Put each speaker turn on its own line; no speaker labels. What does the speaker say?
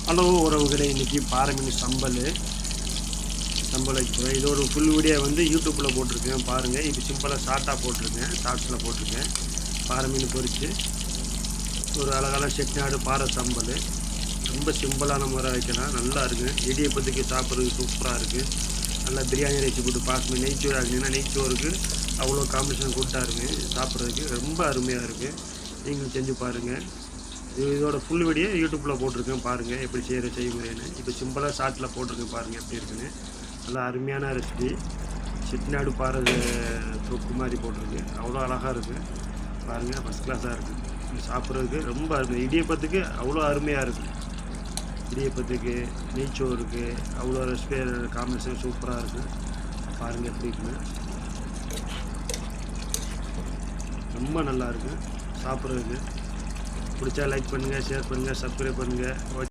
Hello உறவுகளே, இன்றைக்கி பாறை மீன் சம்பல் வைக்க போகிறேன். இதோட ஃபுல் வீடியோ வந்து யூடியூப்பில் போட்டிருக்கேன் பாருங்கள். இது சிம்பிளாக ஷார்ட்டாக போட்டிருக்கேன், ஷார்ட்ஸில் போட்டிருக்கேன். பாறை மீன் பொரித்து ஒரு அழகான செட்டிநாடு பாறை சம்பல் ரொம்ப சிம்பிளான முறை வைக்கலாம். நல்லா இருக்குது. இடியப்பத்துக்கு சாப்பிட்றதுக்கு சூப்பராக இருக்குது. நல்லா பிரியாணி ரைஸ் போட்டு பாஸ்மதி நெய்ச்சோறு ஆகுதுன்னா நெய்ச்சோருக்கு அவ்வளோ காம்பினேஷன் கூட்டாக இருக்குது. சாப்பிட்றதுக்கு ரொம்ப அருமையாக இருக்குது. நீங்களும் செஞ்சு பாருங்கள். இதோட ஃபுல் வீடியோ யூடியூப்பில் போட்டிருக்கேன் பாருங்கள், எப்படி செய்கிற செய்முறைன்னு. இப்போ சிம்பிளாக ஷார்ட்டில் போட்டிருக்கேன் பாருங்கள் எப்படி இருக்குன்னு. நல்லா அருமையான ரெசிபி. செட்டிநாடு பாறை தொக்கு மாதிரி போட்டிருக்கு. அவ்வளோ அழகாக இருக்குது பாருங்கள். ஃபஸ்ட் கிளாஸாக இருக்குது. சாப்பிட்றதுக்கு ரொம்ப அருமை. இடியப்பத்துக்கு அவ்வளோ அருமையாக இருக்குது. இடியப்பத்துக்கு நெய்ச்சோருக்கு அவ்வளோ ரெசிபி காம்பினேஷன் சூப்பராக இருக்குது. பாருங்கள் எப்படி இருக்குன்னு. ரொம்ப நல்லாயிருக்கு சாப்பிட்றதுக்கு. பிடிச்சா லைக் பண்ணுங்கள், ஷேர் பண்ணுங்கள், சப்ஸ்கிரைப் பண்ணுங்கள்.